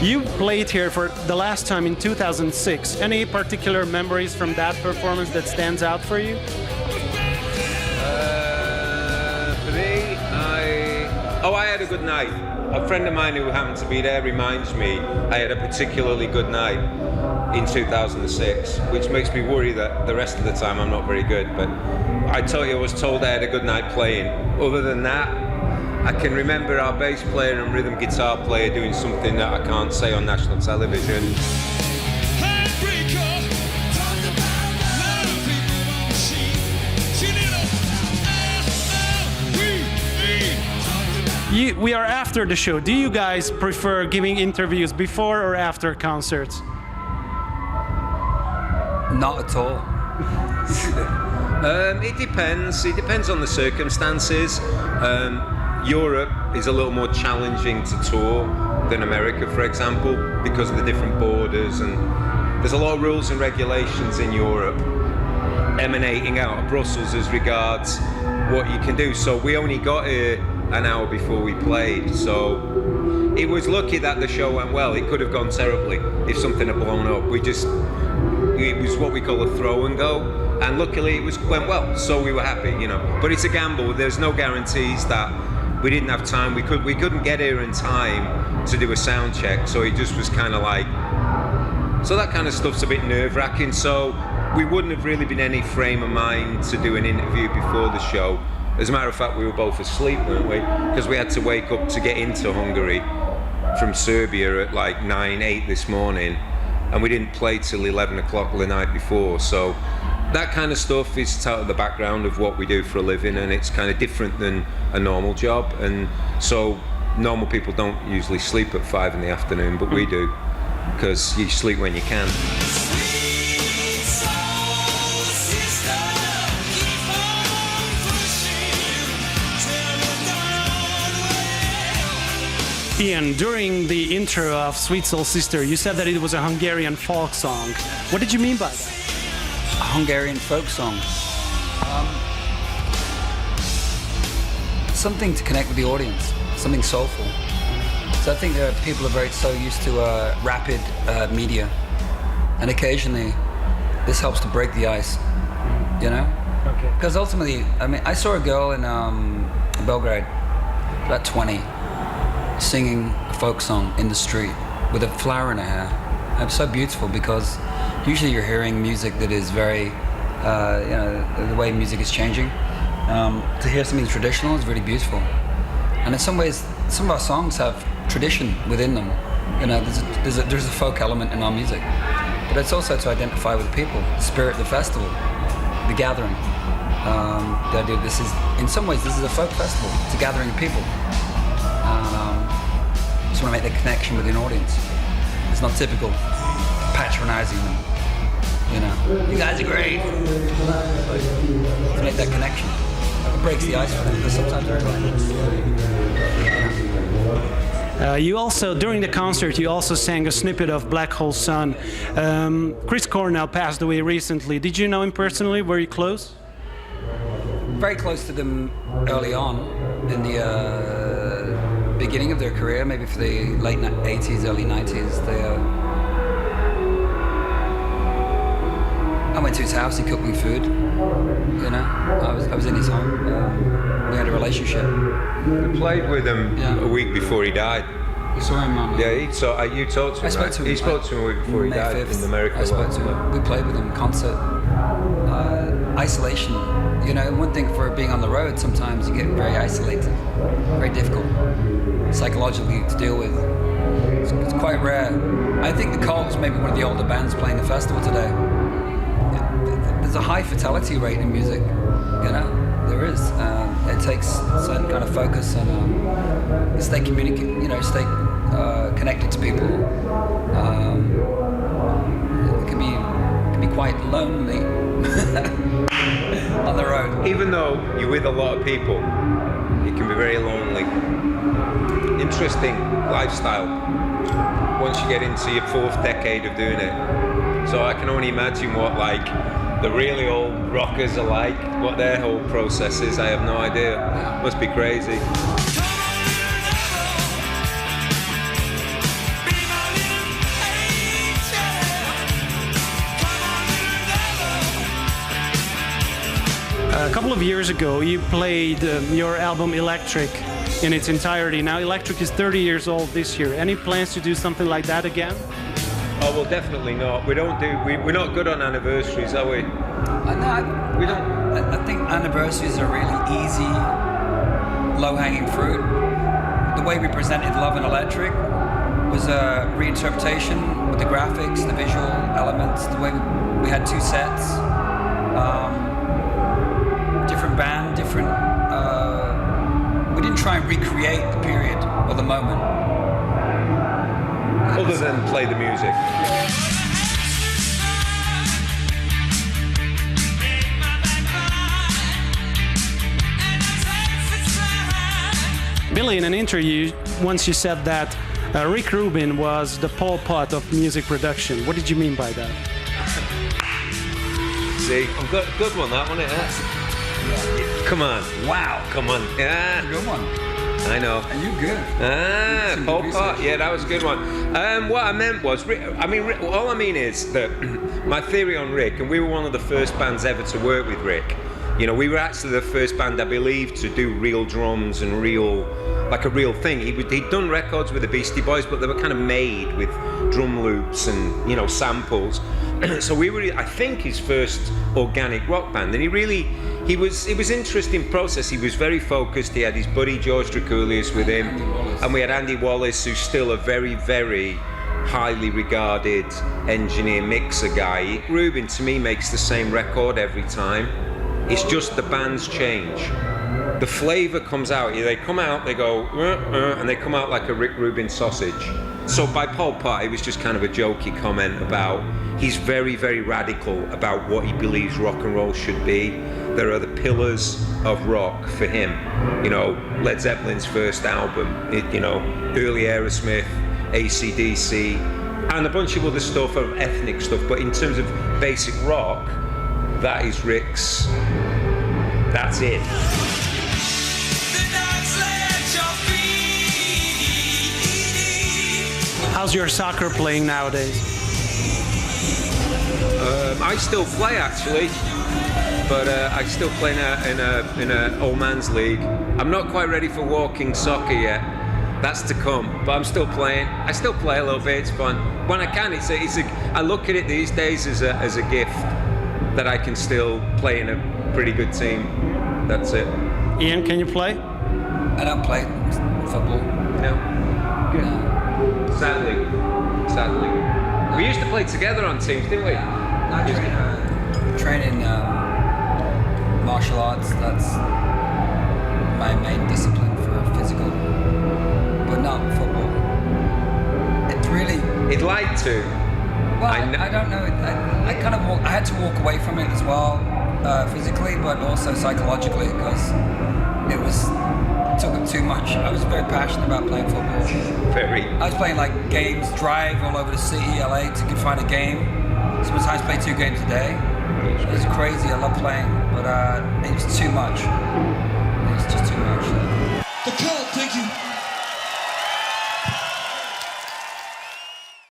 You played here for the last time in 2006. Any particular memories from that performance that stands out for you? For me, I had a good night. A friend of mine who happened to be there reminds me I had a particularly good night in 2006, which makes me worry that the rest of the time I'm not very good. But I was told I had a good night playing. Other than that, I can remember our bass player and rhythm guitar player doing something that I can't say on national television. We are after the show. Do you guys prefer giving interviews before or after concerts? Not at all. It depends. It depends on the circumstances. Europe is a little more challenging to tour than America, for example, because of the different borders, and there's a lot of rules and regulations in Europe emanating out of Brussels as regards what you can do. So we only got here an hour before we played, so it was lucky that the show went well. It could have gone terribly if something had blown up. It was what we call a throw and go, and luckily it went well, so we were happy, you know. But it's a gamble. There's no guarantees that we didn't have time. We couldn't get here in time to do a sound check, so it just was kind of like, so that kind of stuff's a bit nerve-wracking. So we wouldn't have really been any frame of mind to do an interview before the show. As a matter of fact, we were both asleep, weren't we? Because we had to wake up to get into Hungary from Serbia at like 9-8 this morning, and we didn't play till 11 o'clock the night before. So that kind of stuff is out of the background of what we do for a living, and it's kind of different than a normal job. And so normal people don't usually sleep at 5 in the afternoon, but we do, because you sleep when you can. Ian, during the intro of Sweet Soul Sister, you said that it was a Hungarian folk song. What did you mean by that? A Hungarian folk song. Something to connect with the audience, something soulful. So I think people are very so used to rapid media, and occasionally this helps to break the ice, you know? Okay. Because ultimately, I mean, I saw a girl in Belgrade, about 20, singing a folk song in the street with a flower in her hair. It was so beautiful, because usually you're hearing music that is very, you know, the way music is changing. To hear something traditional is really beautiful. And in some ways, some of our songs have tradition within them. You know, there's a folk element in our music. But it's also to identify with people, the spirit of the festival, the gathering. The idea this is, in some ways, this is a folk festival. It's a gathering of people. Just want to make the connection with an audience. It's not typical patronizing them. You know, you guys are great. To make that connection, it breaks the ice for them, because sometimes they're like. You also, during the concert, you also sang a snippet of Black Hole Sun. Chris Cornell passed away recently. Did you know him personally? Were you close? Very close to them early on in the beginning of their career, maybe for the late 80s, early 90s. I went to his house, he cooked me food, you know, I was in his home, we had a relationship. I played with him a week before he died. You saw him on... Yeah, you talked to him, I spoke to him. He spoke to him a week before he died 5th, in America. I spoke to him, we played with him, concert. Isolation, you know, one thing for being on the road, sometimes you get very isolated, very difficult psychologically to deal with. It's quite rare. I think the Cults may be one of the older bands playing the festival today. There's a high fatality rate in music, you know, there is. It takes a certain kind of focus and stay connected to people. It can be quite lonely on the road. Even though you're with a lot of people, it can be very lonely. Interesting lifestyle once you get into your 4th decade of doing it. So I can only imagine what like the really old rockers are like, what their whole process is. I have no idea. Must be crazy. A couple of years ago, you played your album Electric in its entirety. Now, Electric is 30 years old this year. Any plans to do something like that again? Oh well, definitely not. We're not good on anniversaries, are we? We don't. I think anniversaries are really easy, low-hanging fruit. The way we presented Love and Electric was a reinterpretation with the graphics, the visual elements, the way we had two sets, different band, different. We didn't try and recreate the period or the moment. Other than play the music. Billy, in an interview, once you said that Rick Rubin was the Pol Pot of music production. What did you mean by that? See, I've got a good one, that one, yeah. Come on. Wow. Come on. Yeah. Good one. I know. And you good. Pol Pot. Yeah, that was a good one. What I meant was, all I mean is that my theory on Rick, and we were one of the first bands ever to work with Rick. You know, we were actually the first band, I believe, to do real drums and like a real thing. He'd done records with the Beastie Boys, but they were kind of made with drum loops and, you know, samples. So we were, I think, his first organic rock band. And it was interesting process. He was very focused. He had his buddy George Draculius with him. And we had Andy Wallace, who's still a very, very highly regarded engineer mixer guy. Rubin, to me, makes the same record every time. It's just the bands change. The flavour comes out. They come out, they go, and they come out like a Rick Rubin sausage. So by Pol Pot, it was just kind of a jokey comment about he's very, very radical about what he believes rock and roll should be. There are the pillars of rock for him. You know, Led Zeppelin's first album, early Aerosmith, AC/DC, and a bunch of other stuff, of ethnic stuff. But in terms of basic rock, that is Rick's. That's it. How's your soccer playing nowadays? I still play actually, but I still play in a old man's league. I'm not quite ready for walking soccer yet. That's to come, but I'm still playing. I still play a little bit. It's fun when I can. I look at it these days as a gift that I can still play in a pretty good team. That's it. Ian, can you play? I don't play football. No. Good. No. Sadly. We used to play together on teams, didn't we? I train in martial arts. That's my main discipline for physical, but not football. It's really. He'd like to. Well, I don't know. I kind of I had to walk away from it as well, physically, but also psychologically, because it took up too much. I was very passionate about playing football. Very. I was playing like games, drive all over the city, LA, to find a game. Sometimes play 2 games a day. It was crazy. I love playing, but it was too much. It was just too much.